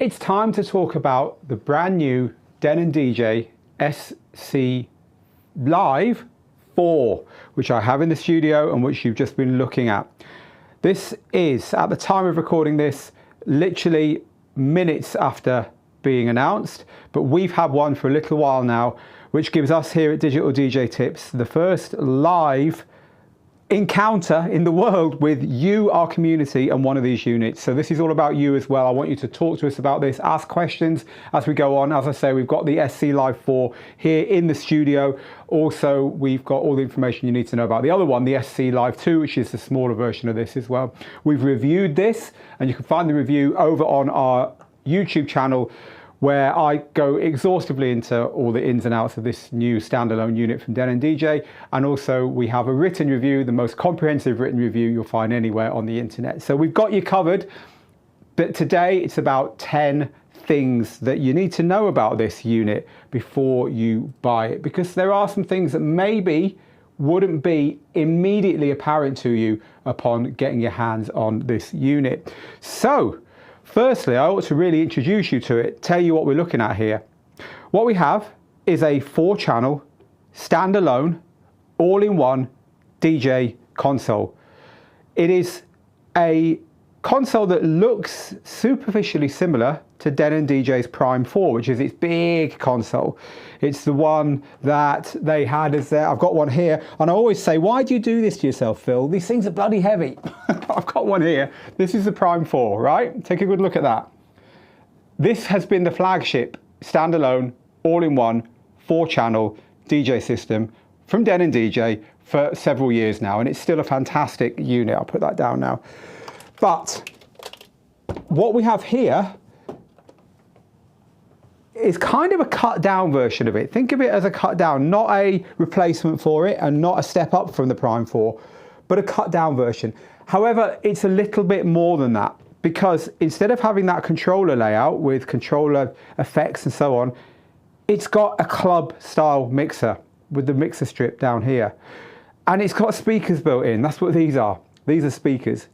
It's time to talk about the brand new Denon DJ SC Live 4, which I have in the studio and which you've just been looking at. This is, at the time of recording this, literally minutes after being announced, but we've had one for a little while now, which gives us here at Digital DJ Tips the first live encounter in the world with you, our community, and one of these units. So this is all about you as well. I want you to talk to us about this, ask questions as we go on. As I say, we've got the SC Live 4 here in the studio. Also, we've got all the information you need to know about the other one, the SC Live 2, which is the smaller version of this as well. We've reviewed this, and you can find the review over on our YouTube channel, where I go exhaustively into all the ins and outs of this new standalone unit from Denon DJ. And also we have a written review, the most comprehensive written review you'll find anywhere on the internet. So we've got you covered, but today it's about 10 things that you need to know about this unit before you buy it, because there are some things that maybe wouldn't be immediately apparent to you upon getting your hands on this unit. So, firstly, I ought to really introduce you to it, tell you what we're looking at here. What we have is a 4-channel, standalone, all-in-one DJ console. It is a console that looks superficially similar to Denon DJ's Prime 4, which is its big console. It's the one that they had as their, I've got one here, and I always say, why do you do this to yourself, Phil? These things are bloody heavy. I've got one here. This is the Prime 4, right? Take a good look at that. This has been the flagship, standalone, all-in-one, 4-channel DJ system from Denon DJ for several years now, and it's still a fantastic unit. I'll put that down now. But what we have here is kind of a cut down version of it. Think of it as a cut down, not a replacement for it and not a step up from the Prime 4, but a cut down version. However, it's a little bit more than that, because instead of having that controller layout with controller effects and so on, it's got a club style mixer with the mixer strip down here. And it's got speakers built in. That's what these are. These are speakers.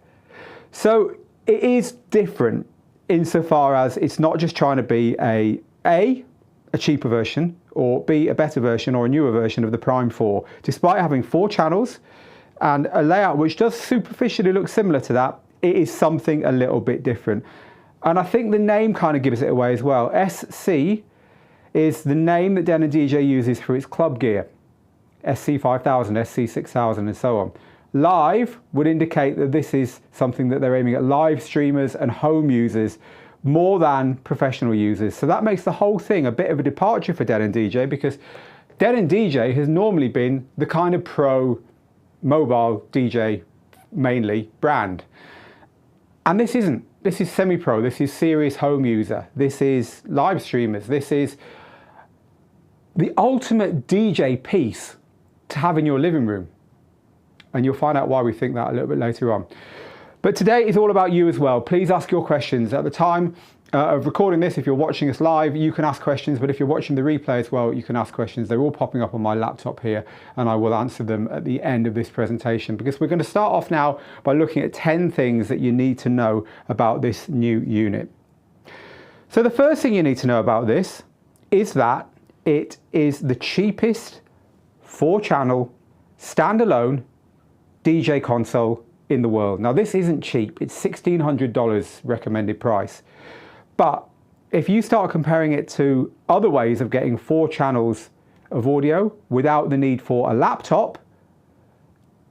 So it is different insofar as it's not just trying to be a cheaper version, or B, a better version or a newer version of the Prime 4. Despite having 4 channels and a layout which does superficially look similar to that, it is something a little bit different. And I think the name kind of gives it away as well. SC is the name that Denon DJ uses for its club gear. SC5000, SC6000 and so on. Live would indicate that this is something that they're aiming at live streamers and home users more than professional users. So that makes the whole thing a bit of a departure for Denon DJ, because Denon DJ has normally been the kind of pro mobile DJ mainly brand. And this isn't. This is semi-pro, this is serious home user, this is live streamers, this is the ultimate DJ piece to have in your living room. And you'll find out why we think that a little bit later on. But today is all about you as well. Please ask your questions. At the time of recording this, if you're watching us live, you can ask questions, but if you're watching the replay as well, you can ask questions. They're all popping up on my laptop here, and I will answer them at the end of this presentation, because we're going to start off now by looking at 10 things that you need to know about this new unit. So the first thing you need to know about this is that it is the cheapest 4-channel standalone DJ console in the world. Now this isn't cheap, it's $1,600 recommended price. But if you start comparing it to other ways of getting 4 channels of audio without the need for a laptop,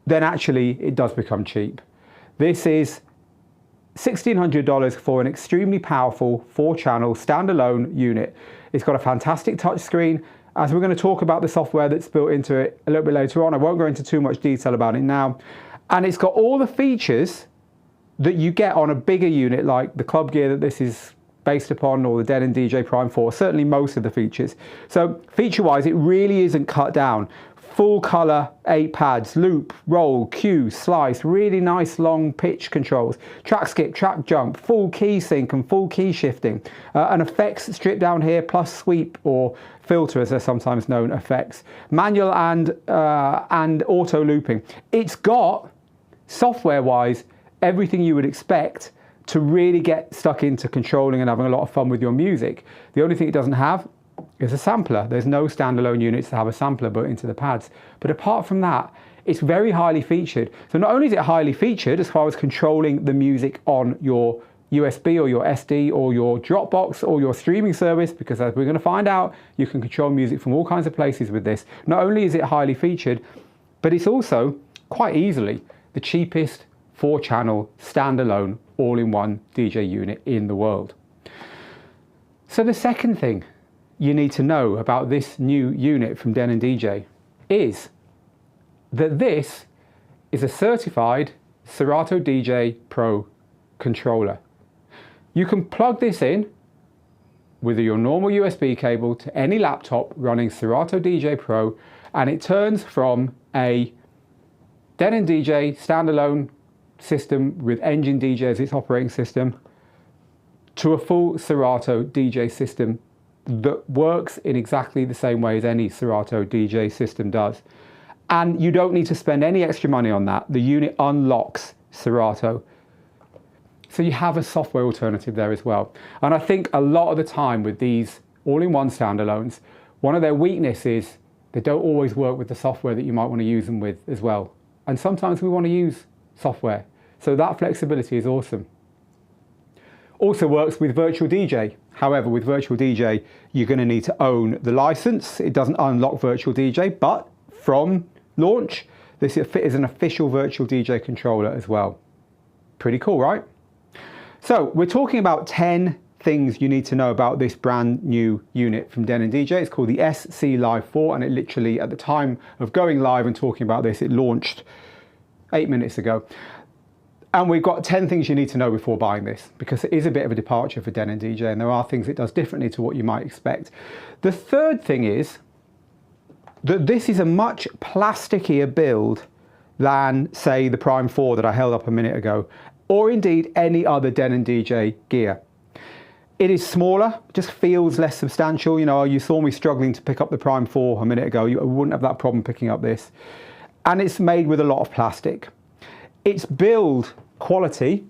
then actually it does become cheap. This is $1,600 for an extremely powerful 4-channel standalone unit. It's got a fantastic touchscreen. As we're going to talk about the software that's built into it a little bit later on, I won't go into too much detail about it now. And it's got all the features that you get on a bigger unit like the club gear that this is based upon, or the Denon DJ Prime 4, certainly most of the features. So feature-wise, it really isn't cut down. Full color 8 pads, loop, roll, cue, slice, really nice long pitch controls, track skip, track jump, full key sync and full key shifting, an effects strip down here, plus sweep or filter as they're sometimes known, effects, manual and auto looping. It's got, software-wise, everything you would expect to really get stuck into controlling and having a lot of fun with your music. The only thing it doesn't have is a sampler. There's no standalone units that have a sampler built into the pads. But apart from that, it's very highly featured. So not only is it highly featured as far as controlling the music on your USB or your SD or your Dropbox or your streaming service, because as we're going to find out, you can control music from all kinds of places with this. Not only is it highly featured, but it's also quite easily the cheapest 4-channel standalone all-in-one DJ unit in the world. So the second thing you need to know about this new unit from Denon DJ is that this is a certified Serato DJ Pro controller. You can plug this in with your normal USB cable to any laptop running Serato DJ Pro, and it turns from a Denon DJ standalone system with Engine DJ as its operating system to a full Serato DJ system that works in exactly the same way as any Serato DJ system does. And you don't need to spend any extra money on that. The unit unlocks Serato. So you have a software alternative there as well. And I think a lot of the time with these all-in-one standalones, one of their weaknesses is they don't always work with the software that you might want to use them with as well. And sometimes we want to use software. So that flexibility is awesome. Also works with Virtual DJ. However, with Virtual DJ, you're going to need to own the license. It doesn't unlock Virtual DJ, but from launch, this is an official Virtual DJ controller as well. Pretty cool, right? So we're talking about 10 things you need to know about this brand new unit from Denon DJ. It's called the SC Live 4, and it literally, at the time of going live and talking about this, it launched 8 minutes ago. And we've got 10 things you need to know before buying this, because it is a bit of a departure for Denon DJ, and there are things it does differently to what you might expect. The third thing is that this is a much plasticier build than, say, the Prime 4 that I held up a minute ago, or indeed any other Denon DJ gear. It is smaller, just feels less substantial. You know, you saw me struggling to pick up the Prime 4 a minute ago. You wouldn't have that problem picking up this. And it's made with a lot of plastic. Its build quality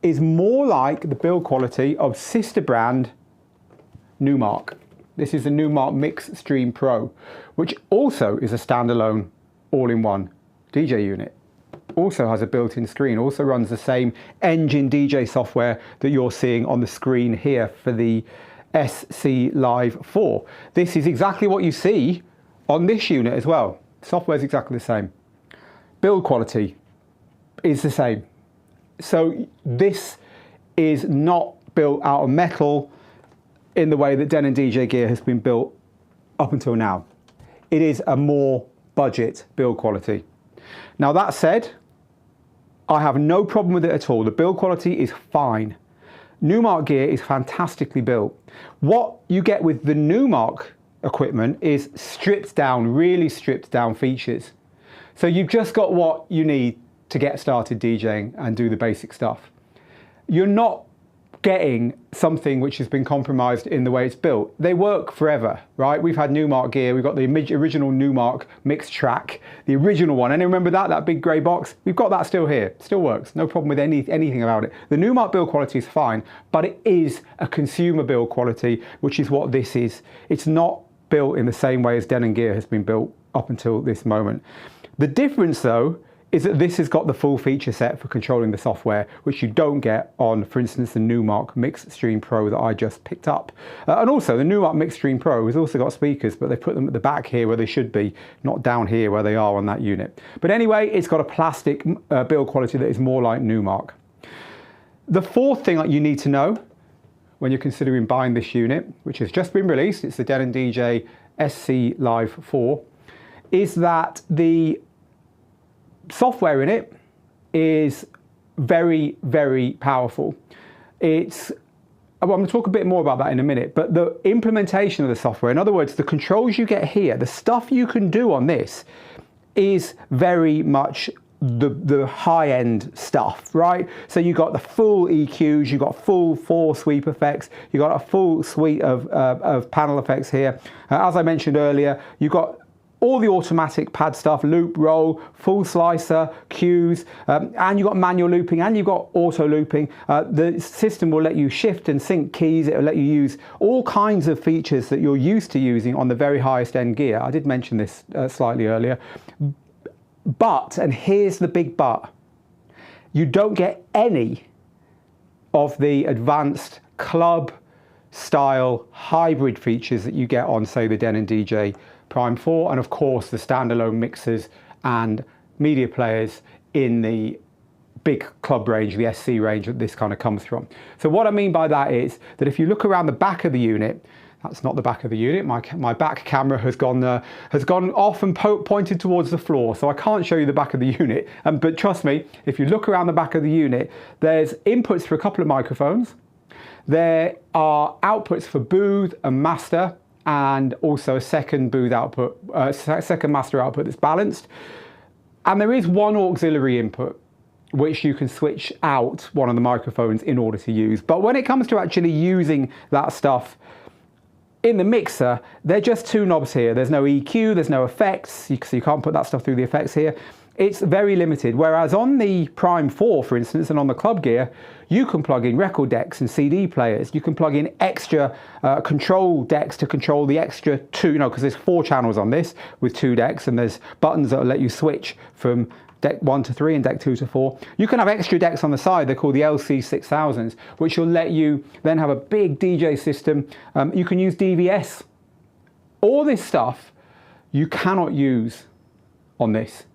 is more like the build quality of sister brand Numark. This is the Numark Mix Stream Pro, which also is a standalone all-in-one DJ unit. Also has a built-in screen, also runs the same Engine DJ software that you're seeing on the screen here for the SC Live 4. This is exactly what you see on this unit as well. Software is exactly the same. Build quality is the same. So this is not built out of metal in the way that Denon DJ gear has been built up until now. It is a more budget build quality. Now that said, I have no problem with it at all. The build quality is fine. Numark gear is fantastically built. What you get with the Numark equipment is stripped down, really stripped down features. So you've just got what you need to get started DJing and do the basic stuff. You're not getting something which has been compromised in the way it's built. They work forever, right? We've had Numark gear, we've got the original Numark mix track, the original one. And remember that big grey box? We've got that still here, still works. No problem with anything about it. The Numark build quality is fine, but it is a consumer build quality, which is what this is. It's not built in the same way as Denon gear has been built up until this moment. The difference though, is that this has got the full feature set for controlling the software, which you don't get on, for instance, the Numark Mix Stream Pro that I just picked up. And also the Numark Mix Stream Pro has also got speakers, but they put them at the back here where they should be, not down here where they are on that unit. But anyway, it's got a plastic build quality that is more like Numark. The fourth thing that you need to know when you're considering buying this unit, which has just been released, it's the Denon DJ SC Live 4, is that the software in it is very, very powerful. I'm going to talk a bit more about that in a minute, but the implementation of the software, in other words, the controls you get here, the stuff you can do on this is very much the high-end stuff, right? So you got the full EQs, you got full 4 sweep effects, you got a full suite of panel effects here. As I mentioned earlier, you've got all the automatic pad stuff, loop, roll, full slicer, cues, and you've got manual looping and you've got auto looping. The system will let you shift and sync keys. It will let you use all kinds of features that you're used to using on the very highest end gear. I did mention this slightly earlier. But, and here's the big but, you don't get any of the advanced club style hybrid features that you get on, say, the Denon DJ Prime 4, and of course the standalone mixers and media players in the big club range, the SC range that this kind of comes from. So what I mean by that is that if you look around the back of the unit, that's not the back of the unit, my back camera has gone off and pointed towards the floor, so I can't show you the back of the unit, but trust me, if you look around the back of the unit, there's inputs for a couple of microphones, there are outputs for booth and master, and also a second booth output, second master output that's balanced. And there is one auxiliary input, which you can switch out one of the microphones in order to use. But when it comes to actually using that stuff in the mixer, they're just two knobs here. There's no EQ, there's no effects, so you can't put that stuff through the effects here. It's very limited. Whereas on the Prime 4, for instance, and on the club gear, you can plug in record decks and CD players. You can plug in extra control decks to control the extra two, because there's 4 channels on this with 2 decks, and there's buttons that will let you switch from deck 1 to 3 and deck 2 to 4. You can have extra decks on the side. They're called the LC6000s, which will let you then have a big DJ system. You can use DVS. All this stuff you cannot use on this,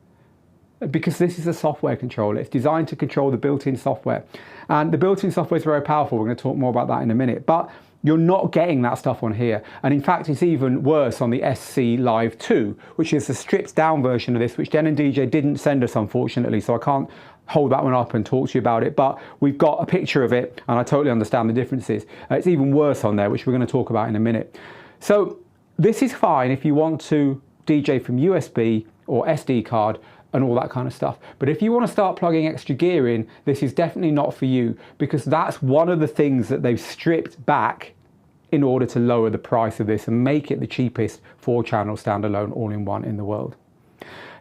because this is a software controller. It's designed to control the built-in software. And the built-in software is very powerful. We're going to talk more about that in a minute. But you're not getting that stuff on here. And in fact, it's even worse on the SC Live 2, which is the stripped down version of this, which Denon DJ didn't send us, unfortunately. So I can't hold that one up and talk to you about it. But we've got a picture of it, and I totally understand the differences. It's even worse on there, which we're going to talk about in a minute. So this is fine if you want to DJ from USB or SD card and all that kind of stuff. But if you want to start plugging extra gear in, this is definitely not for you, because that's one of the things that they've stripped back in order to lower the price of this and make it the cheapest 4-channel standalone all-in-one in the world.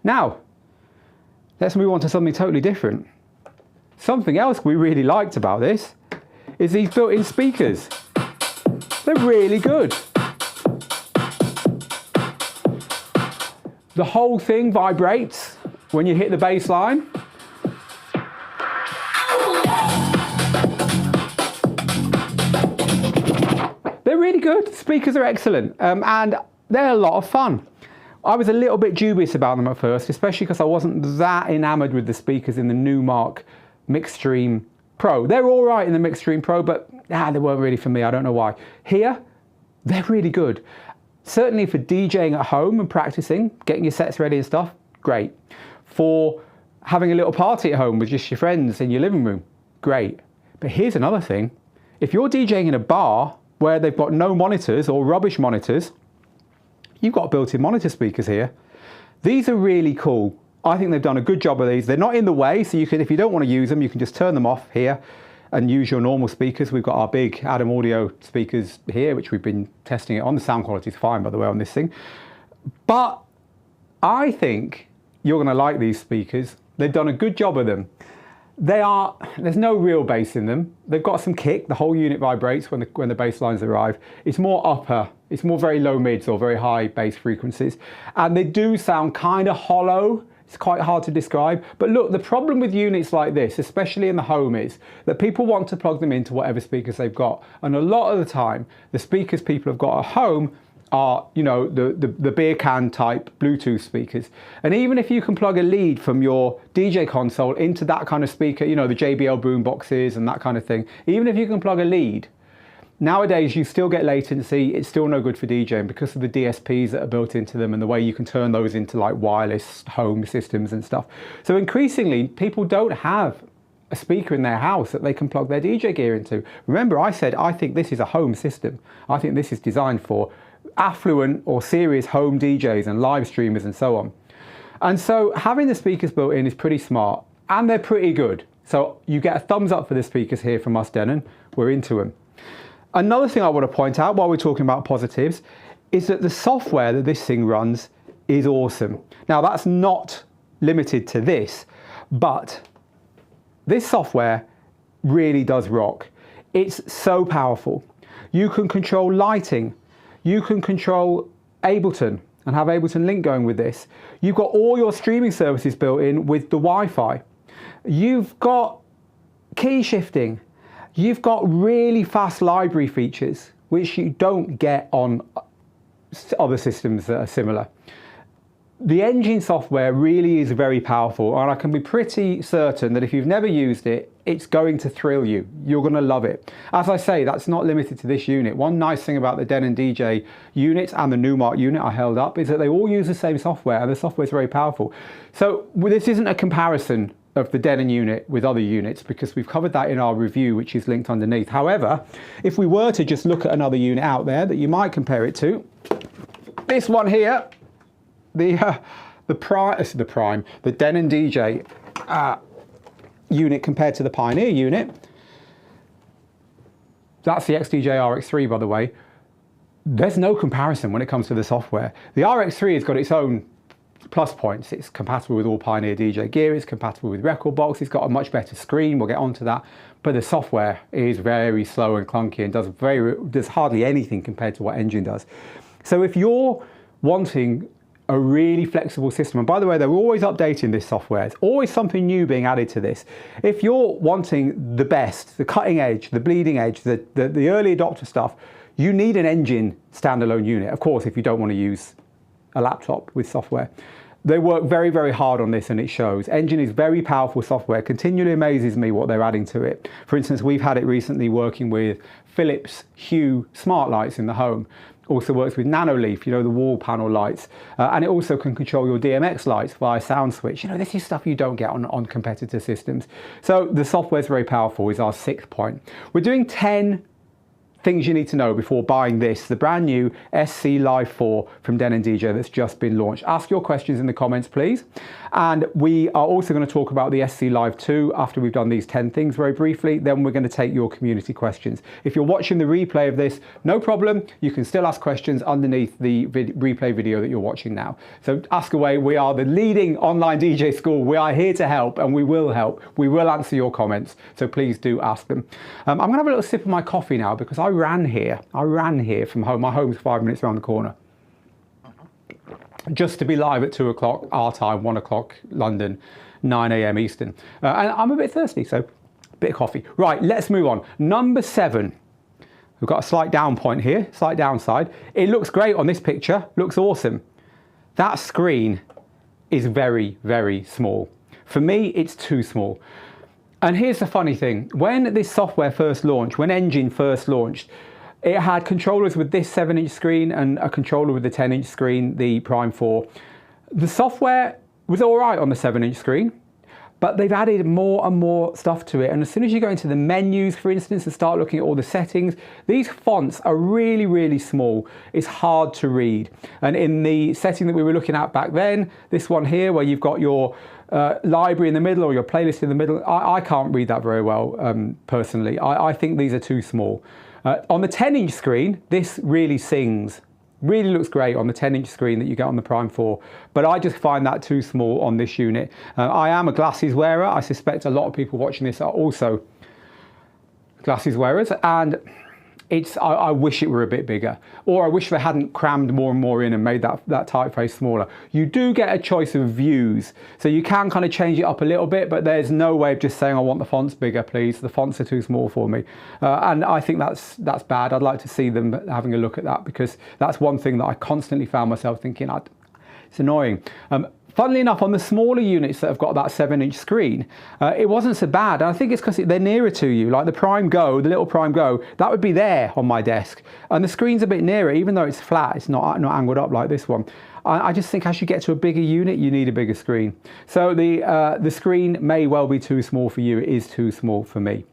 Now, let's move on to something totally different. Something else we really liked about this is these built-in speakers. They're really good. The whole thing vibrates when you hit the bass line. They're really good. Speakers are excellent, and they're a lot of fun. I was a little bit dubious about them at first, especially because I wasn't that enamored with the speakers in the Numark Mixstream Pro. They're all right in the Mixstream Pro, but they weren't really for me. I don't know why. Here, they're really good. Certainly for DJing at home and practicing, getting your sets ready and stuff, great. For having a little party at home with just your friends in your living room, great. But here's another thing. If you're DJing in a bar where they've got no monitors or rubbish monitors, you've got built-in monitor speakers here. These are really cool. I think they've done a good job of these. They're not in the way, so you can, if you don't want to use them, you can just turn them off here and use your normal speakers. We've got our big Adam Audio speakers here, which we've been testing it on. The sound quality is fine, by the way, on this thing. But I think you're going to like these speakers. They've done a good job of them. There's no real bass in them. They've got some kick. The whole unit vibrates when the bass lines arrive. It's more upper. It's more very low mids or very high bass frequencies. And they do sound kind of hollow. It's quite hard to describe. But look, the problem with units like this, especially in the home, is that people want to plug them into whatever speakers they've got. And a lot of the time, the speakers people have got at home are, the beer can type Bluetooth speakers. And even if you can plug a lead from your DJ console into that kind of speaker, the JBL boom boxes and that kind of thing, even if you can plug a lead, nowadays you still get latency. It's still no good for DJing because of the DSPs that are built into them and the way you can turn those into like wireless home systems and stuff. So increasingly, people don't have a speaker in their house that they can plug their DJ gear into. Remember, I said I think this is a home system. I think this is designed for affluent or serious home DJs and live streamers and so on. And so having the speakers built in is pretty smart, and they're pretty good. So you get a thumbs up for the speakers here from us, Denon. We're into them. Another thing I want to point out while we're talking about positives is that the software that this thing runs is awesome. Now that's not limited to this, but this software really does rock. It's so powerful. You can control lighting. You can control Ableton and have Ableton Link going with this. You've got all your streaming services built in with the Wi-Fi. You've got key shifting. You've got really fast library features, which you don't get on other systems that are similar. The engine software really is very powerful, and I can be pretty certain that if you've never used it, it's going to thrill you. You're going to love it. As I say, that's not limited to this unit. One nice thing about the Denon DJ units and the Numark unit I held up is that they all use the same software, and the software is very powerful. So this isn't a comparison of the Denon unit with other units, because we've covered that in our review, which is linked underneath. However, if we were to just look at another unit out there that you might compare it to, this one here, the Denon DJ unit compared to the Pioneer unit. That's the XDJ RX3, by the way. There's no comparison when it comes to the software. The RX3 has got its own plus points. It's compatible with all Pioneer DJ gear. It's compatible with Rekordbox. It's got a much better screen. We'll get onto that. But the software is very slow and clunky and does hardly anything compared to what Engine does. So if you're wanting a really flexible system, and by the way, they're always updating this software. It's always something new being added to this. If you're wanting the best, the cutting edge, the bleeding edge, the early adopter stuff, you need an Engine standalone unit. Of course, if you don't want to use a laptop with software. They work very, very hard on this, and it shows. Engine is very powerful software. Continually amazes me what they're adding to it. For instance, we've had it recently working with Philips Hue smart lights in the home. Also works with Nanoleaf, you know, the wall panel lights. And it also can control your DMX lights via sound switch. You know, this is stuff you don't get on competitor systems. So the software is very powerful, is our 6th point. We're doing 10 things you need to know before buying this, the brand new SC Live 4 from Denon DJ that's just been launched. Ask your questions in the comments, please. And we are also going to talk about the SC Live 2 after we've done these 10 things very briefly. Then we're going to take your community questions. If you're watching the replay of this, no problem. You can still ask questions underneath the replay video that you're watching now. So ask away. We are the leading online DJ school. We are here to help, and we will help. We will answer your comments. So please do ask them. I'm going to have a little sip of my coffee now, because I ran here from home. My home's 5 minutes around the corner, just to be live at 2 o'clock our time, 1 o'clock London, 9 AM Eastern. And I'm a bit thirsty, so a bit of coffee. Right, let's move on. Number 7. We've got a slight down point here, slight downside. It looks great on this picture, looks awesome. That screen is very, very small. For me, it's too small. And here's the funny thing, when this software first launched, when Engine first launched, it had controllers with this 7-inch screen and a controller with the 10-inch screen, the Prime 4. The software was all right on the 7-inch screen, but they've added more and more stuff to it. And as soon as you go into the menus, for instance, and start looking at all the settings, these fonts are really, really small. It's hard to read. And in the setting that we were looking at back then, this one here, where you've got your library in the middle or your playlist in the middle, I can't read that very well personally. I think these are too small. On the 10-inch screen, this really sings. Really looks great on the 10-inch screen that you get on the Prime 4, but I just find that too small on this unit. I am a glasses wearer. I suspect a lot of people watching this are also glasses wearers, and I wish it were a bit bigger, or I wish they hadn't crammed more and more in and made that typeface smaller. You do get a choice of views, so you can kind of change it up a little bit, but there's no way of just saying, I want the fonts bigger, please. The fonts are too small for me. And I think that's bad. I'd like to see them having a look at that, because that's one thing that I constantly found myself thinking, it's annoying. Funnily enough, on the smaller units that have got that 7-inch screen, it wasn't so bad. And I think it's because they're nearer to you. Like the Prime Go, the little Prime Go, that would be there on my desk. And the screen's a bit nearer, even though it's flat, it's not angled up like this one. I just think as you get to a bigger unit, you need a bigger screen. So the screen may well be too small for you. It is too small for me.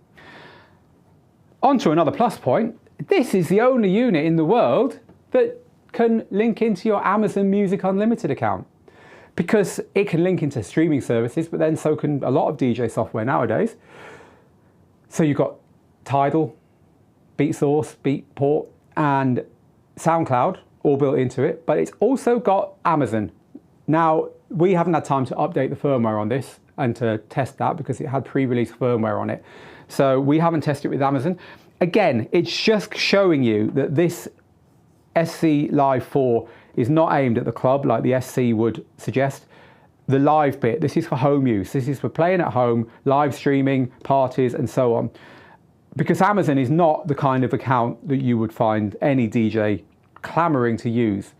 On to another plus point. This is the only unit in the world that can link into your Amazon Music Unlimited account, because it can link into streaming services, but then so can a lot of DJ software nowadays. So you've got Tidal, BeatSource, Beatport, and SoundCloud all built into it, but it's also got Amazon Now, we haven't had time to update the firmware on this and to test that because it had pre-release firmware on it. So we haven't tested it with Amazon. Again, it's just showing you that this SC Live 4 is not aimed at the club like the SC would suggest. The live bit, this is for home use. This is for playing at home, live streaming, parties, and so on. Because Amazon is not the kind of account that you would find any DJ clamoring to use.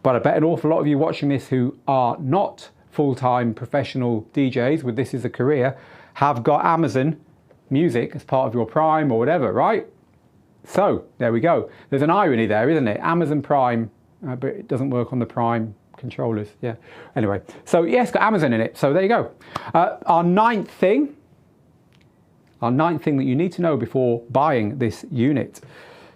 But I bet an awful lot of you watching this who are not full-time professional DJs with this as a career have got Amazon Music as part of your Prime or whatever, right? So there we go. There's an irony there, isn't it? Amazon Prime, but it doesn't work on the Prime controllers. Yeah. Anyway, so yeah, it's got Amazon in it. So there you go. Our ninth thing that you need to know before buying this unit.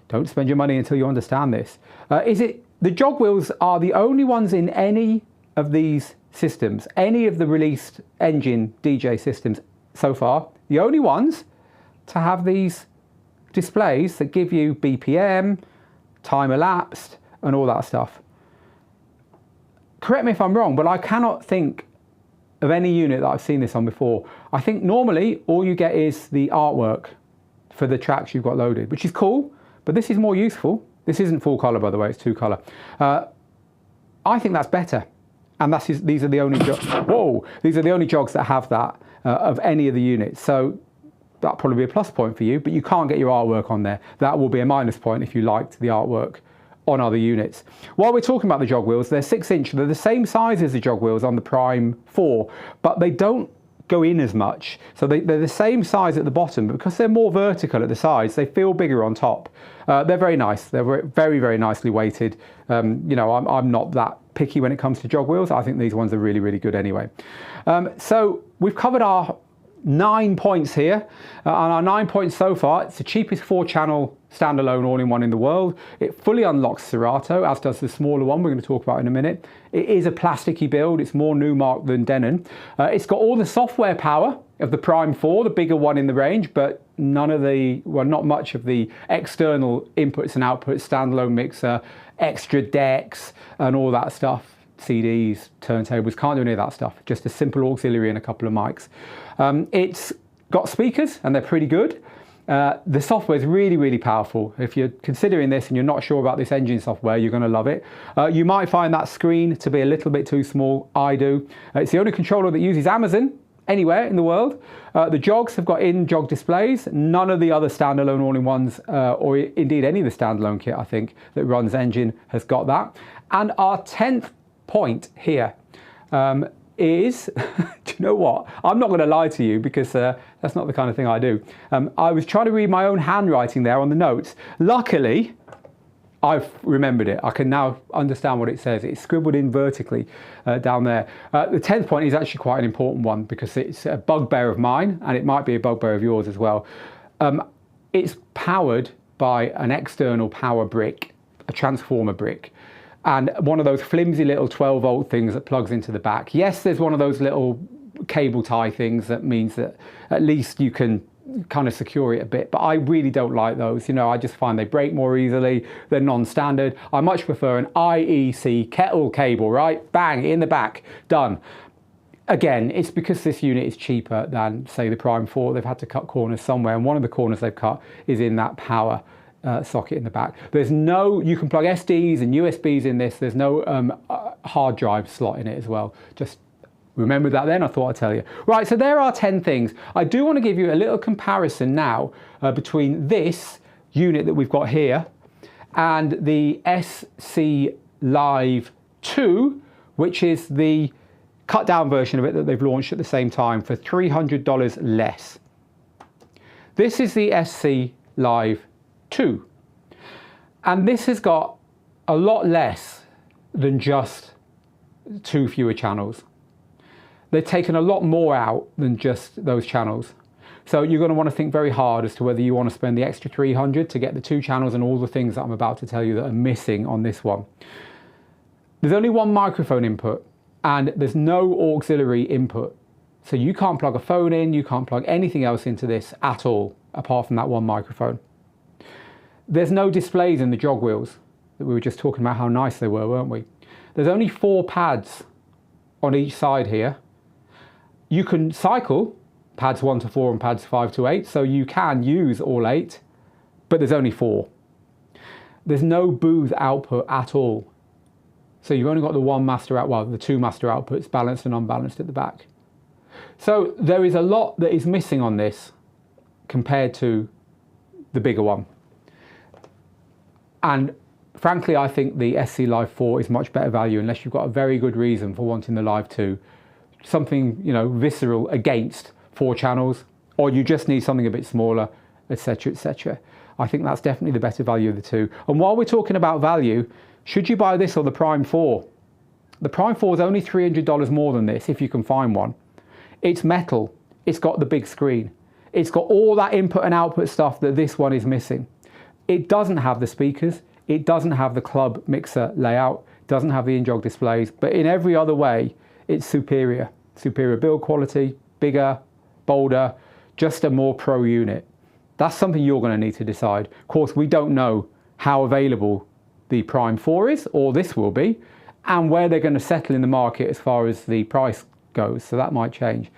Don't spend your money until you understand this. The jog wheels are the only ones in any of these systems, any of the released engine DJ systems so far, the only ones to have these displays that give you BPM, time elapsed, and all that stuff. Correct me if I'm wrong, but I cannot think of any unit that I've seen this on before. I think normally all you get is the artwork for the tracks you've got loaded, which is cool, but this is more useful. This isn't full color, by the way, it's 2-color. I think that's better. And these are the only these are the only jogs that have that of any of the units. So that'll probably be a plus point for you, but you can't get your artwork on there. That will be a minus point if you liked the artwork on other units. While we're talking about the jog wheels, they're 6-inch. They're the same size as the jog wheels on the Prime 4, but they don't go in as much. So they're the same size at the bottom, but because they're more vertical at the sides, they feel bigger on top. They're very nice. They're very, very nicely weighted. You know, I'm not that picky when it comes to jog wheels. I think these ones are really, really good anyway. So we've covered our 9 points here. On our 9 points so far, it's the cheapest 4-channel standalone all-in-one in the world. It fully unlocks Serato, as does the smaller one we're going to talk about in a minute. It is a plasticky build. It's more Numark than Denon. It's got all the software power of the Prime 4, the bigger one in the range, but none of the, well, not much of the external inputs and outputs, standalone mixer, extra decks, and all that stuff. CDs, turntables, can't do any of that stuff. Just a simple auxiliary and a couple of mics. It's got speakers and they're pretty good. The software is really, really powerful. If you're considering this and you're not sure about this engine software, you're going to love it. You might find that screen to be a little bit too small. I do. It's the only controller that uses Amazon anywhere in the world. The jogs have got in-jog displays. None of the other standalone all-in-ones, or indeed any of the standalone kit, I think, that runs engine has got that. And our 10th point here is, do you know what? I'm not going to lie to you because that's not the kind of thing I do. I was trying to read my own handwriting there on the notes. Luckily, I've remembered it. I can now understand what it says. It's scribbled in vertically down there. The 10th point is actually quite an important one because it's a bugbear of mine and it might be a bugbear of yours as well. It's powered by an external power brick, a transformer brick. And one of those flimsy little 12-volt things that plugs into the back. Yes, there's one of those little cable tie things that means that at least you can kind of secure it a bit, but I really don't like those. You know, I just find they break more easily. They're non-standard. I much prefer an IEC kettle cable, right? Bang, in the back, done. Again, it's because this unit is cheaper than, say, the Prime 4. They've had to cut corners somewhere, and one of the corners they've cut is in that power socket in the back. There's no, you can plug SDs and USBs in this. There's no hard drive slot in it as well. Just remember that then, I thought I'd tell you. Right, so there are 10 things. I do want to give you a little comparison now between this unit that we've got here and the SC Live 2, which is the cut down version of it that they've launched at the same time for $300 less. This is the SC Live 2, and this has got a lot less than just 2 fewer channels. They've taken a lot more out than just those channels. So you're going to want to think very hard as to whether you want to spend the extra $300 to get the 2 channels and all the things that I'm about to tell you that are missing on this one. There's only one microphone input and there's no auxiliary input. So you can't plug a phone in, you can't plug anything else into this at all, apart from that one microphone. There's no displays in the jog wheels that we were just talking about how nice they were, weren't we? There's only 4 pads on each side here. You can cycle pads 1 to 4 and pads 5 to 8, so you can use all 8, but there's only 4. There's no booth output at all. So you've only got the one master out, well, the 2 master outputs, balanced and unbalanced at the back. So there is a lot that is missing on this compared to the bigger one. And frankly, I think the SC Live 4 is much better value unless you've got a very good reason for wanting the Live 2. Something, you know, visceral against 4 channels, or you just need something a bit smaller, etc., etc. I think that's definitely the better value of the 2. And while we're talking about value, should you buy this or the Prime 4? The Prime 4 is only $300 more than this, if you can find one. It's metal, it's got the big screen, it's got all that input and output stuff that this one is missing. It doesn't have the speakers, it doesn't have the club mixer layout, doesn't have the in-jog displays, but in every other way, it's superior. Superior build quality, bigger, bolder, just a more pro unit. That's something you're going to need to decide. Of course, we don't know how available the Prime 4 is, or this will be, and where they're going to settle in the market as far as the price goes, so that might change.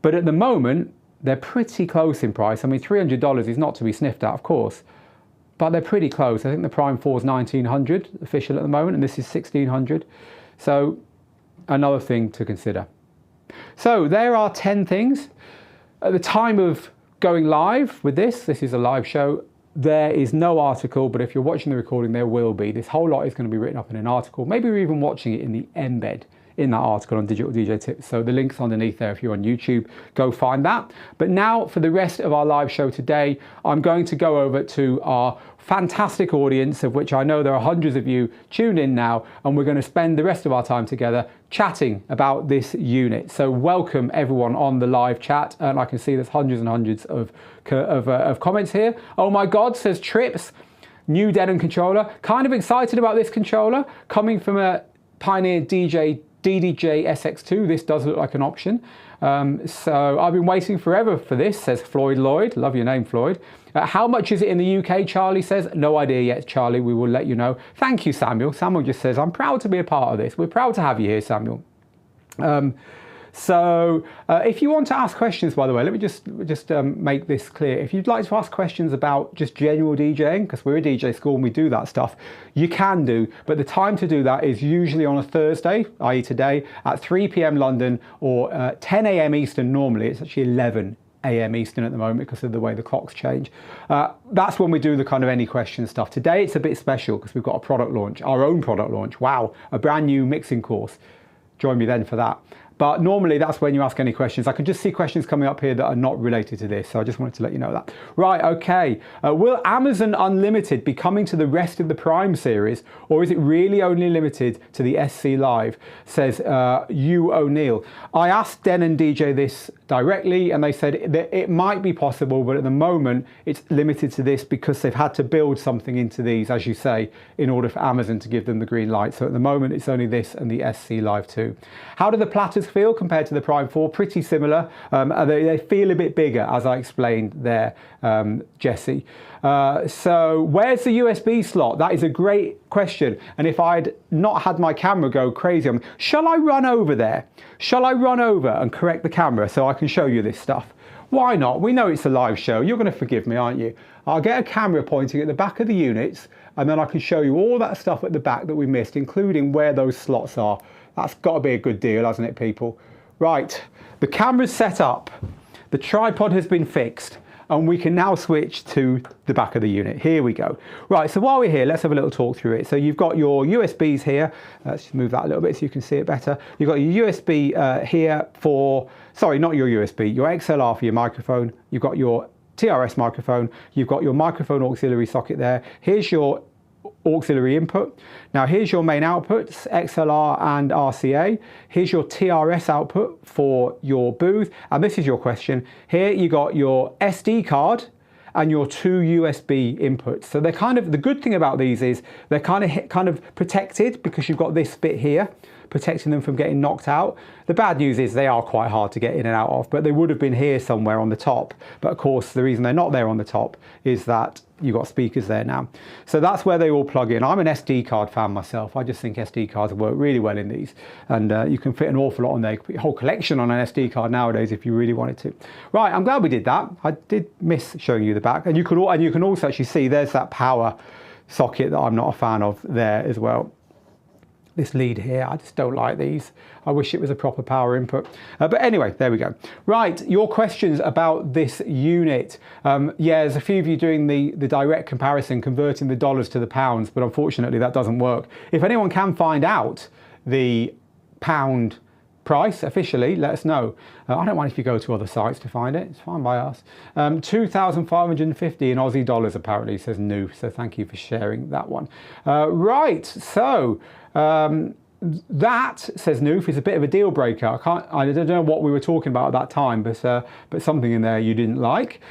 But at the moment, they're pretty close in price. I mean, $300 is not to be sniffed at, of course, but they're pretty close. I think the Prime 4 is $1,900 official at the moment, and this is $1,600. So another thing to consider. So there are 10 things. At the time of going live with this is a live show, there is no article, but if you're watching the recording, there will be. This whole lot is going to be written up in an article. Maybe you're even watching it in the embed in that article on Digital DJ Tips. So the link's underneath there if you're on YouTube, go find that. But now for the rest of our live show today, I'm going to go over to our fantastic audience, of which I know there are hundreds of you tuned in now, and we're going to spend the rest of our time together chatting about this unit. So welcome everyone on the live chat, and I can see there's hundreds and hundreds of comments here. Oh my God, says Trips, new Denon controller. Kind of excited about this controller, coming from a Pioneer DJing SX2. This does look like an option. So I've been waiting forever for this, says Floyd Lloyd. Love your name, Floyd. How much is it in the UK? Charlie says, no idea yet, Charlie. We will let you know. Thank you, Samuel. Samuel just says, I'm proud to be a part of this. We're proud to have you here, Samuel. So if you want to ask questions, by the way, let me just make this clear. If you'd like to ask questions about just general DJing, because we're a DJ school and we do that stuff, you can do, but the time to do that is usually on a Thursday, i.e. today, at 3 p.m. London or 10 a.m. Eastern normally. It's actually 11 a.m. Eastern at the moment because of the way the clocks change. That's when we do the kind of any question stuff. Today it's a bit special because we've got a product launch, our own product launch. Wow, a brand new mixing course. Join me then for that. But normally that's when you ask any questions. I can just see questions coming up here that are not related to this, so I just wanted to let you know that. Right, okay. Will Amazon Unlimited be coming to the rest of the Prime series, or is it really only limited to the SC Live, says Hugh O'Neill. I asked Denon DJ this directly, and they said that it might be possible, but at the moment it's limited to this because they've had to build something into these, as you say, in order for Amazon to give them the green light. So at the moment it's only this and the SC Live 2. How do the platters feel compared to the Prime 4? Pretty similar. They feel a bit bigger, as I explained there, Jesse. So where's the USB slot? That is a great question. And if I'd not had my camera go crazy, shall I run over there? Shall I run over and correct the camera so I can show you this stuff? Why not? We know it's a live show. You're going to forgive me, aren't you? I'll get a camera pointing at the back of the units, and then I can show you all that stuff at the back that we missed, including where those slots are. That's got to be a good deal, hasn't it, people? Right, the camera's set up, the tripod has been fixed, and we can now switch to the back of the unit. Here we go. Right, so while we're here, let's have a little talk through it. So you've got your USBs here. Let's just move that a little bit so you can see it better. You've got your USB here for, sorry, not your USB, your XLR for your microphone. You've got your TRS microphone. You've got your microphone auxiliary socket there. Here's your auxiliary input. Now here's your main outputs, XLR and RCA. Here's your TRS output for your booth, and this is your question. Here you got your SD card and your 2 USB inputs. So they're kind of, the good thing about these is they're kind of protected because you've got this bit here, protecting them from getting knocked out. The bad news is they are quite hard to get in and out of, but they would have been here somewhere on the top. But of course, the reason they're not there on the top is that you've got speakers there now. So that's where they all plug in. I'm an SD card fan myself. I just think SD cards work really well in these. And you can fit an awful lot on there. You can put your whole collection on an SD card nowadays if you really wanted to. Right, I'm glad we did that. I did miss showing you the back. And you can also actually see there's that power socket that I'm not a fan of there as well. This lead here, I just don't like these. I wish it was a proper power input. But anyway, there we go. Right, your questions about this unit. Yeah, there's a few of you doing the direct comparison, converting the dollars to the pounds, but unfortunately that doesn't work. If anyone can find out the pound price officially, let us know. I don't mind if you go to other sites to find it. It's fine by us. 2,550 in Aussie dollars apparently, says New. So thank you for sharing that one. Right, so that, says Noof, is a bit of a deal breaker. I don't know what we were talking about at that time, but something in there you didn't like.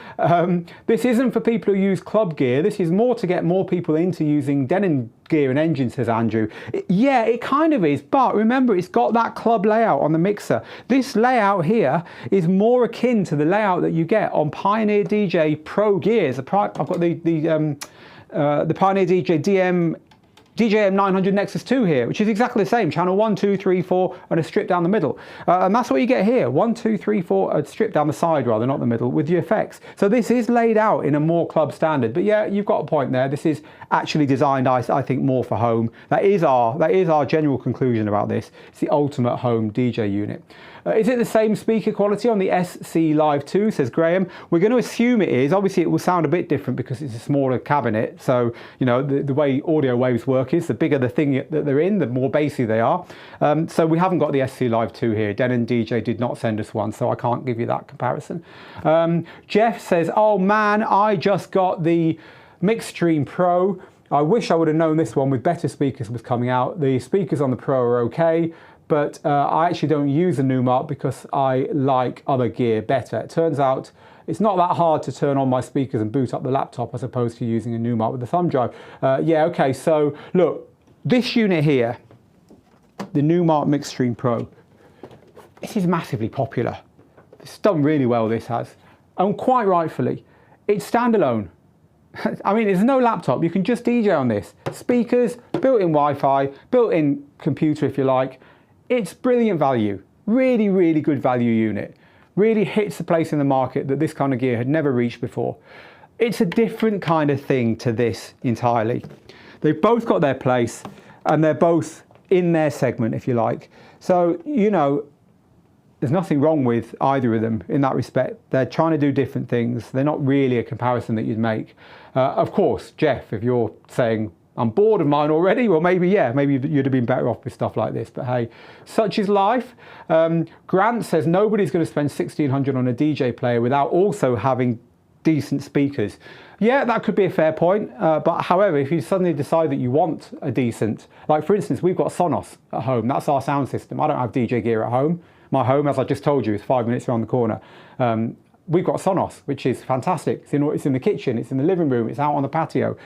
This isn't for people who use club gear. This is more to get more people into using Denon gear and engine, says Andrew. Yeah, it kind of is, but remember, it's got that club layout on the mixer. This layout here is more akin to the layout that you get on Pioneer DJ Pro gears. I've got the Pioneer DJ DJM 900 Nexus 2 here, which is exactly the same. Channel 1, 2, 3, 4, and a strip down the middle. And that's what you get here. 1, 2, 3, 4, a strip down the side rather, not the middle, with your effects. So this is laid out in a more club standard. But yeah, you've got a point there. This is actually designed, I think, more for home. That is our general conclusion about this. It's the ultimate home DJ unit. Is it the same speaker quality on the SC Live 2, says Graham? We're going to assume it is. Obviously, it will sound a bit different because it's a smaller cabinet. So, you know, the way audio waves work is the bigger the thing that they're in, the more bassy they are. So we haven't got the SC Live 2 here. Denon DJ did not send us one, so I can't give you that comparison. Jeff says, oh man, I just got the Mixstream Pro. I wish I would have known this one with better speakers was coming out. The speakers on the Pro are okay, but I actually don't use the Numark because I like other gear better. It turns out it's not that hard to turn on my speakers and boot up the laptop as opposed to using a Numark with the thumb drive. Yeah, okay, so look, this unit here, the Numark Mixstream Pro, this is massively popular. It's done really well, this has, and quite rightfully. It's standalone. I mean, there's no laptop, you can just DJ on this. Speakers, built-in Wi-Fi, built-in computer if you like. It's brilliant value, really, really good value unit. Really hits the place in the market that this kind of gear had never reached before. It's a different kind of thing to this entirely. They've both got their place and they're both in their segment, if you like. So, you know, there's nothing wrong with either of them in that respect. They're trying to do different things. They're not really a comparison that you'd make. Of course, Jeff, if you're saying, I'm bored of mine already, well, maybe, yeah, maybe you'd have been better off with stuff like this, but hey, such is life. Grant says nobody's going to spend $1,600 on a DJ player without also having decent speakers. Yeah, that could be a fair point, but however, if you suddenly decide that you want a decent, like for instance, we've got Sonos at home, that's our sound system. I don't have DJ gear at home. My home, as I just told you, is 5 minutes around the corner. We've got Sonos, which is fantastic. It's in the kitchen, it's in the living room, it's out on the patio,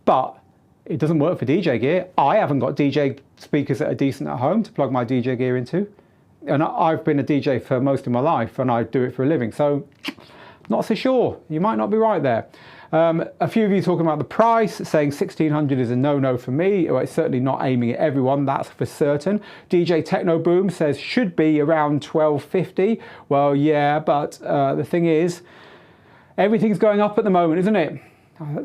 but it doesn't work for DJ gear. I haven't got DJ speakers that are decent at home to plug my DJ gear into. And I've been a DJ for most of my life and I do it for a living. So not so sure. You might not be right there. A few of you talking about the price, saying $1,600 is a no-no for me. Well, it's certainly not aiming at everyone, that's for certain. DJ Techno Boom says should be around $1,250. Well, yeah, but the thing is, everything's going up at the moment, isn't it?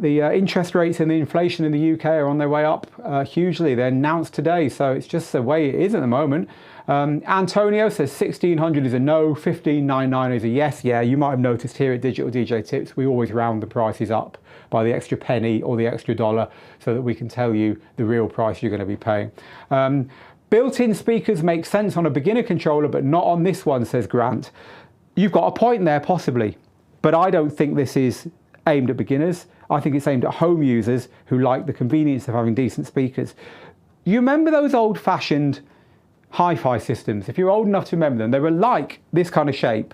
The interest rates and the inflation in the UK are on their way up hugely. They're announced today, so it's just the way it is at the moment. Antonio says $1,600 is a no, $1,599 is a yes. Yeah, you might have noticed here at Digital DJ Tips, we always round the prices up by the extra penny or the extra dollar so that we can tell you the real price you're going to be paying. Built-in speakers make sense on a beginner controller, but not on this one, says Grant. You've got a point there, possibly, but I don't think this is aimed at beginners. I think it's aimed at home users who like the convenience of having decent speakers. You remember those old-fashioned hi-fi systems? If you're old enough to remember them, they were like this kind of shape,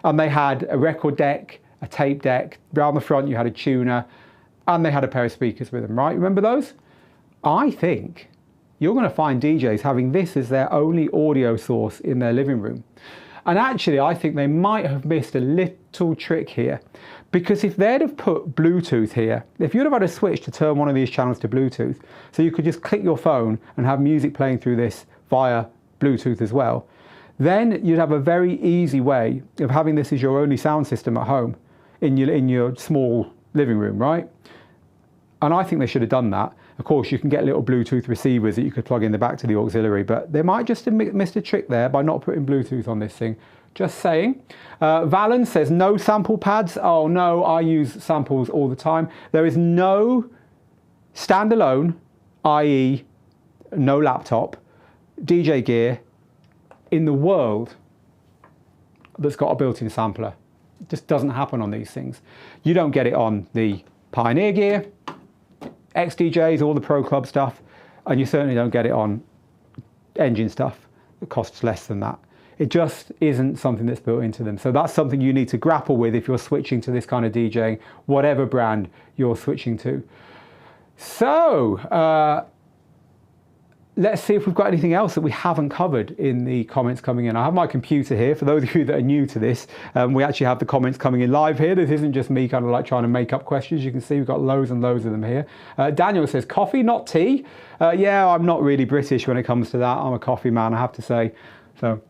and they had a record deck, a tape deck, around the front you had a tuner, and they had a pair of speakers with them, right? Remember those? I think you're going to find DJs having this as their only audio source in their living room. And actually, I think they might have missed a little trick here, because if they'd have put Bluetooth here, if you'd have had a switch to turn one of these channels to Bluetooth, so you could just click your phone and have music playing through this via Bluetooth as well, then you'd have a very easy way of having this as your only sound system at home in your small living room, right? And I think they should have done that. Of course, you can get little Bluetooth receivers that you could plug in the back to the auxiliary, but they might just have missed a trick there by not putting Bluetooth on this thing. Just saying. Valen says no sample pads. Oh no, I use samples all the time. There is no standalone, i.e. no laptop, DJ gear in the world that's got a built-in sampler. It just doesn't happen on these things. You don't get it on the Pioneer gear, XDJs, all the Pro Club stuff, and you certainly don't get it on engine stuff. It costs less than that. It just isn't something that's built into them. So that's something you need to grapple with if you're switching to this kind of DJing, whatever brand you're switching to. So let's see if we've got anything else that we haven't covered in the comments coming in. I have my computer here. For those of you that are new to this, we actually have the comments coming in live here. This isn't just me kind of like trying to make up questions. You can see we've got loads and loads of them here. Daniel says, coffee, not tea. Yeah, I'm not really British when it comes to that. I'm a coffee man, I have to say. So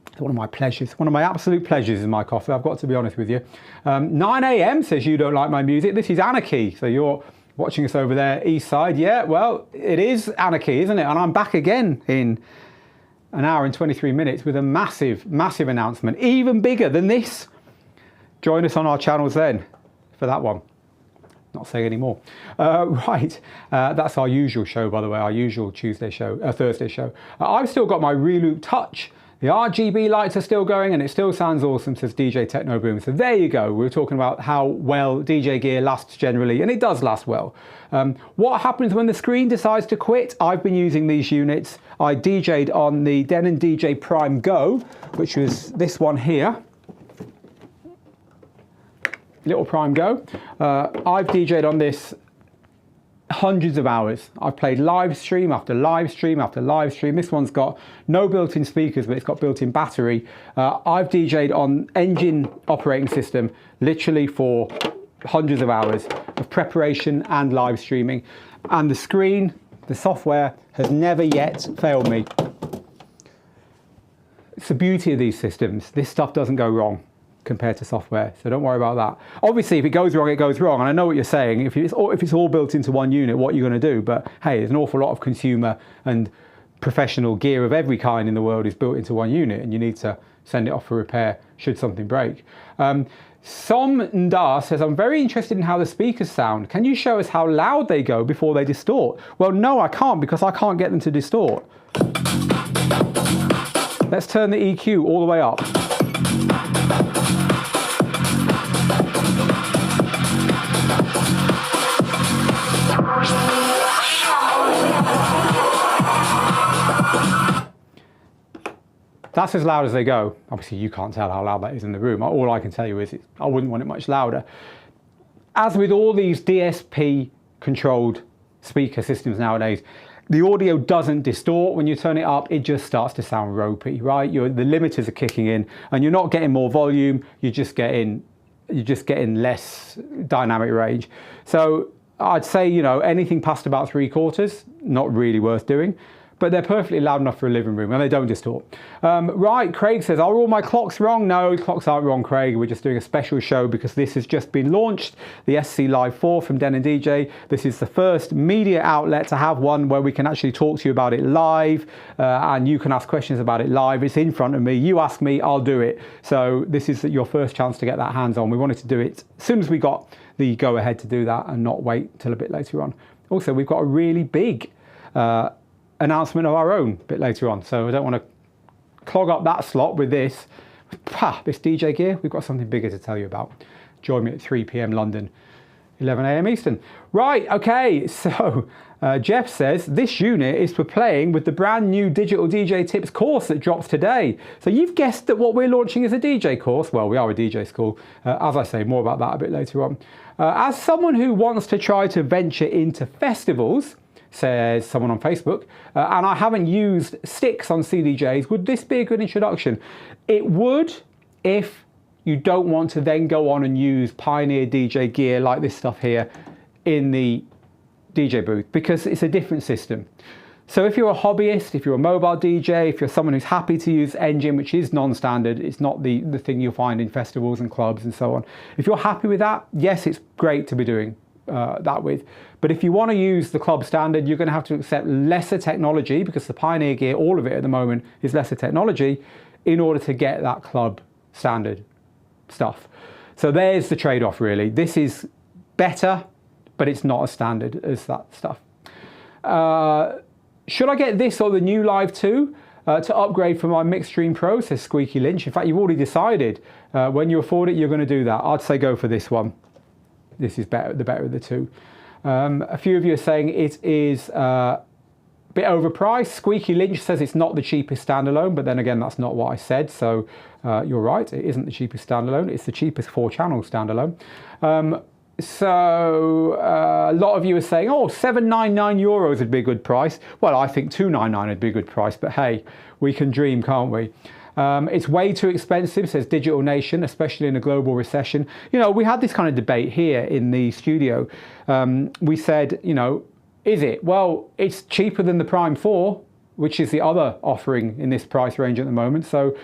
it's one of my pleasures. One of my absolute pleasures is my coffee. I've got to be honest with you. 9 a.m. says, you don't like my music. This is Anarchy. So you're watching us over there, east side. Yeah, well, it is Anarchy, isn't it? And I'm back again in an hour and 23 minutes with a massive, massive announcement, even bigger than this. Join us on our channels then for that one. Not saying any more. Right, that's our usual show, by the way, our usual Thursday show. I've still got my Reloop Touch. The RGB lights are still going and it still sounds awesome, says DJ Techno Boom. So there you go. We were talking about how well DJ gear lasts generally, and it does last well. What happens when the screen decides to quit? I've been using these units. I DJ'd on the Denon DJ Prime Go, which was this one here. Little Prime Go. I've DJ'd on this hundreds of hours. I've played live stream after live stream after live stream. This one's got no built-in speakers, but it's got built-in battery. I've DJ'd on engine operating system literally for hundreds of hours of preparation and live streaming. And the screen, the software has never yet failed me. It's the beauty of these systems. This stuff doesn't go wrong compared to software, so don't worry about that. Obviously, if it goes wrong, it goes wrong, and I know what you're saying. If it's all built into one unit, what are you going to do? But hey, there's an awful lot of consumer and professional gear of every kind in the world is built into one unit, and you need to send it off for repair should something break. Som Ndar says, I'm very interested in how the speakers sound. Can you show us how loud they go before they distort? Well, no, I can't, because I can't get them to distort. Let's turn the EQ all the way up. That's as loud as they go. Obviously, you can't tell how loud that is in the room. All I can tell you is I wouldn't want it much louder. As with all these DSP-controlled speaker systems nowadays, the audio doesn't distort when you turn it up. It just starts to sound ropey, right? The limiters are kicking in, and you're not getting more volume. You're just getting less dynamic range. So I'd say, you know, anything past about 3/4, not really worth doing. But they're perfectly loud enough for a living room, and they don't distort. Right, Craig says, are all my clocks wrong? No, clocks aren't wrong, Craig. We're just doing a special show because this has just been launched, the SC Live 4 from Denon DJ. This is the first media outlet to have one where we can actually talk to you about it live, and you can ask questions about it live. It's in front of me. You ask me, I'll do it. So this is your first chance to get that hands-on. We wanted to do it as soon as we got the go-ahead to do that and not wait till a bit later on. Also, we've got a really big announcement of our own a bit later on, so I don't want to clog up that slot with this. This DJ gear, we've got something bigger to tell you about. Join me at 3 p.m. London, 11 a.m. Eastern. Right, okay, so Jeff says, this unit is for playing with the brand new Digital DJ Tips course that drops today. So you've guessed that what we're launching is a DJ course. Well, we are a DJ school. As I say, more about that a bit later on. As someone who wants to try to venture into festivals, says someone on Facebook, and I haven't used sticks on CDJs. Would this be a good introduction? It would, if you don't want to then go on and use Pioneer DJ gear like this stuff here in the DJ booth, because it's a different system. So if you're a hobbyist, if you're a mobile DJ, if you're someone who's happy to use Engine, which is non-standard, it's not the thing you'll find in festivals and clubs and so on. If you're happy with that, yes, it's great to be doing that with. But if you want to use the club standard, you're going to have to accept lesser technology, because the Pioneer gear, all of it at the moment, is lesser technology in order to get that club standard stuff. So there's the trade-off really. This is better, but it's not as standard as that stuff. Should I get this or the new Live 2 to upgrade for my Mixstream Pro, says Squeaky Lynch. In fact, you've already decided when you afford it, you're going to do that. I'd say go for this one. This is better, the better of the two. A few of you are saying it is a bit overpriced. Squeaky Lynch says it's not the cheapest standalone, but then again, that's not what I said. So you're right, it isn't the cheapest standalone. It's the cheapest 4-channel standalone. So a lot of you are saying, oh, €799 would be a good price. Well, I think $299 would be a good price, but hey, we can dream, can't we? It's way too expensive, says Digital Nation, especially in a global recession. You know, we had this kind of debate here in the studio. We said, you know, is it? Well, it's cheaper than the Prime 4, which is the other offering in this price range at the moment. So,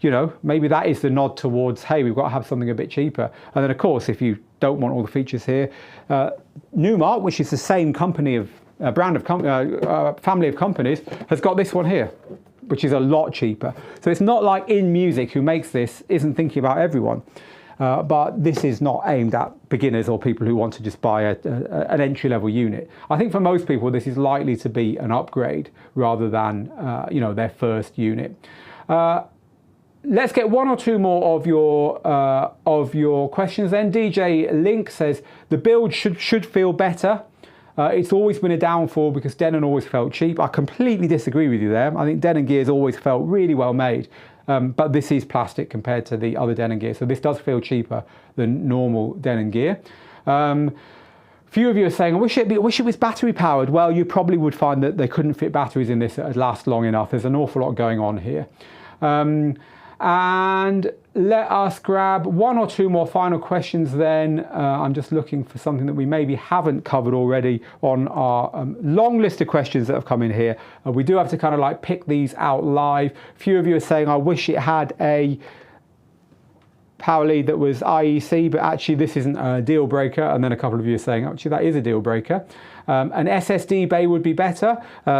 you know, maybe that is the nod towards, hey, we've got to have something a bit cheaper. And then, of course, if you don't want all the features here, Newmark, which is the same company of family of companies, has got this one here, which is a lot cheaper. So it's not like In Music, who makes this, isn't thinking about everyone. But this is not aimed at beginners or people who want to just buy an entry-level unit. I think for most people, this is likely to be an upgrade rather than you know, their first unit. Let's get one or two more of your questions then. DJ Link says the build should feel better. It's always been a downfall because Denon always felt cheap. I completely disagree with you there. I think Denon gear's always felt really well made, but this is plastic compared to the other Denon gear, so this does feel cheaper than normal Denon gear. Few of you are saying, I wish it was battery powered. Well, you probably would find that they couldn't fit batteries in this that last long enough. There's an awful lot going on here. And let us grab one or two more final questions then. I'm just looking for something that we maybe haven't covered already on our long list of questions that have come in here. We do have to kind of like pick these out live. A few of you are saying, I wish it had a power lead that was IEC, but actually this isn't a deal breaker. And then a couple of you are saying, actually that is a deal breaker. An SSD bay would be better.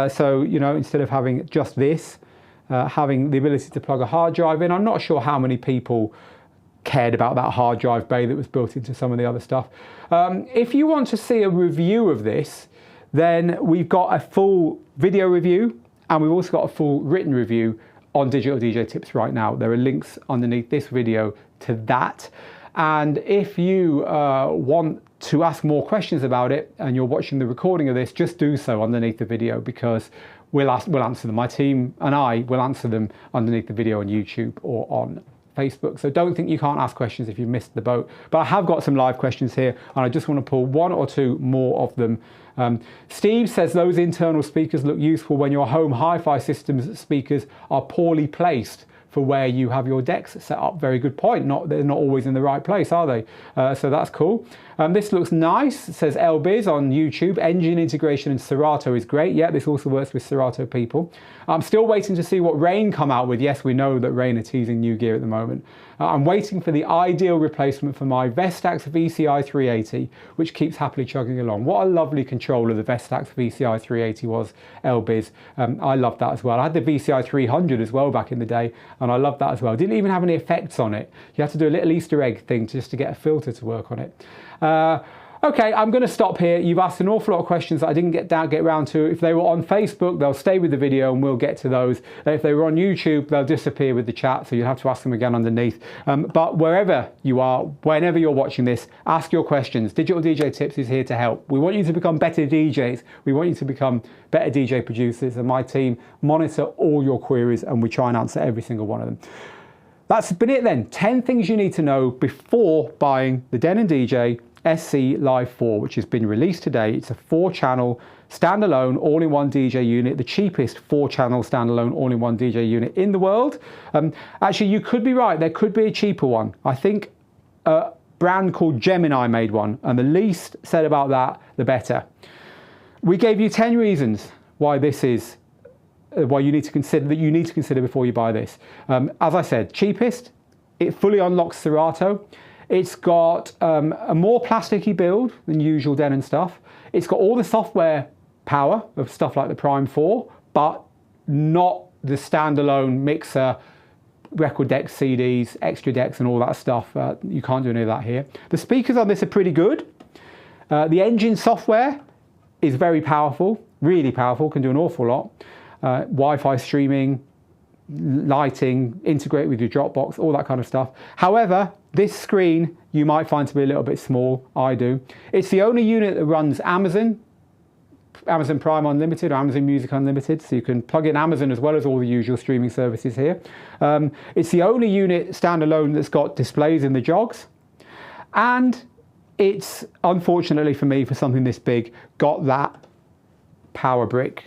So, you know, instead of having just this, having the ability to plug a hard drive in. I'm not sure how many people cared about that hard drive bay that was built into some of the other stuff. If you want to see a review of this, then we've got a full video review and we've also got a full written review on Digital DJ Tips right now. There are links underneath this video to that. And if you want to ask more questions about it and you're watching the recording of this, just do so underneath the video, because we'll answer them. My team and I will answer them underneath the video on YouTube or on Facebook. So don't think you can't ask questions if you missed the boat. But I have got some live questions here and I just want to pull one or two more of them. Steve says those internal speakers look useful when your home hi-fi systems speakers are poorly placed for where you have your decks set up. Very good point. They're not always in the right place, are they? So that's cool. This looks nice, says Elbiz on YouTube. Engine integration in Serato is great. Yeah, this also works with Serato people. I'm still waiting to see what Rane come out with. Yes, we know that Rane are teasing new gear at the moment. I'm waiting for the ideal replacement for my Vestax VCI 380, which keeps happily chugging along. What a lovely controller the Vestax VCI 380 was, Elbiz. I loved that as well. I had the VCI 300 as well back in the day, and I loved that as well. Didn't even have any effects on it. You had to do a little Easter egg thing just to get a filter to work on it. Okay, I'm going to stop here. You've asked an awful lot of questions that I didn't get around to. If they were on Facebook, they'll stay with the video and we'll get to those. If they were on YouTube, they'll disappear with the chat, so you'll have to ask them again underneath. But wherever you are, whenever you're watching this, ask your questions. Digital DJ Tips is here to help. We want you to become better DJs. We want you to become better DJ producers, and my team monitor all your queries and we try and answer every single one of them. That's been it then. 10 things you need to know before buying the Denon DJ SC Live 4, which has been released today. It's a 4-channel standalone all-in-one DJ unit, the cheapest 4-channel standalone all-in-one DJ unit in the world. Actually, you could be right, there could be a cheaper one. I think a brand called Gemini made one, and the least said about that, the better. We gave you 10 reasons why this is, why you need to consider before you buy this. As I said, cheapest, it fully unlocks Serato. It's got a more plasticky build than usual Denon stuff. It's got all the software power of stuff like the Prime 4, but not the standalone mixer, record decks, CDs, extra decks and all that stuff. You can't do any of that here. The speakers on this are pretty good. The engine software is very powerful, really powerful, can do an awful lot. Wi-Fi streaming, lighting, integrate with your Dropbox, all that kind of stuff. However, this screen you might find to be a little bit small. I do. It's the only unit that runs Amazon Prime Unlimited or Amazon Music Unlimited, so you can plug in Amazon as well as all the usual streaming services here. It's the only unit standalone that's got displays in the jogs, and it's, unfortunately for me, for something this big, got that power brick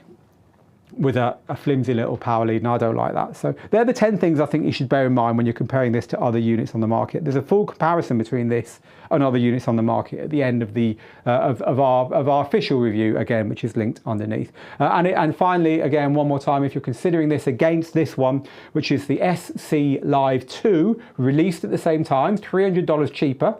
with a flimsy little power lead, and I don't like that. So they're the 10 things I think you should bear in mind when you're comparing this to other units on the market. There's a full comparison between this and other units on the market at the end of the of our official review, again, which is linked underneath. And finally, again, one more time, if you're considering this against this one, which is the SC Live 2, released at the same time, $300 cheaper.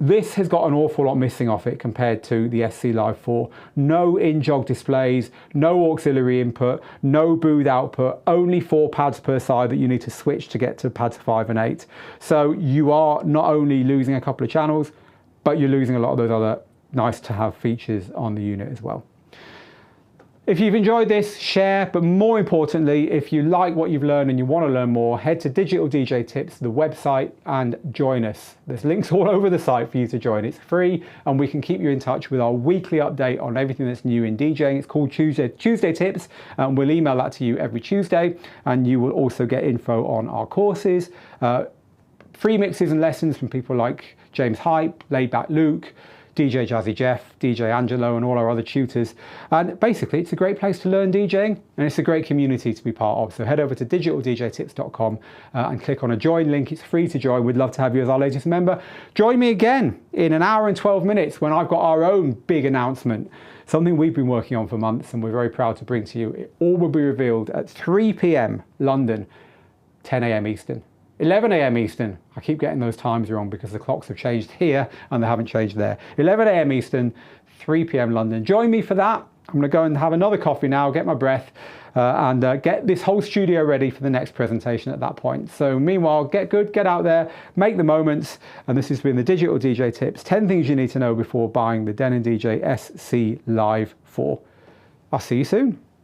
This has got an awful lot missing off it compared to the SC Live 4. No in-jog displays, no auxiliary input, no booth output, only 4 pads per side that you need to switch to get to pads 5 and 8. So you are not only losing a couple of channels, but you're losing a lot of those other nice to have features on the unit as well. If you've enjoyed this, share, but more importantly, if you like what you've learned and you want to learn more, head to Digital DJ Tips, the website, and join us. There's links all over the site for you to join. It's free, and we can keep you in touch with our weekly update on everything that's new in DJing. It's called Tuesday Tips, and we'll email that to you every Tuesday, and you will also get info on our courses, free mixes and lessons from people like James Hype, Laidback Luke, DJ Jazzy Jeff, DJ Angelo, and all our other tutors. And basically, it's a great place to learn DJing, and it's a great community to be part of. So head over to digitaldjtips.com and click on a join link. It's free to join. We'd love to have you as our latest member. Join me again in an hour and 12 minutes when I've got our own big announcement, something we've been working on for months and we're very proud to bring to you. It all will be revealed at 3 p.m. London, 10 a.m. Eastern. 11 a.m. Eastern. I keep getting those times wrong because the clocks have changed here and they haven't changed there. 11 a.m. Eastern, 3 p.m. London. Join me for that. I'm going to go and have another coffee now, get my breath, and get this whole studio ready for the next presentation at that point. So meanwhile, get good, get out there, make the moments. And this has been the Digital DJ Tips, 10 things you need to know before buying the Denon DJ SC Live 4. I'll see you soon.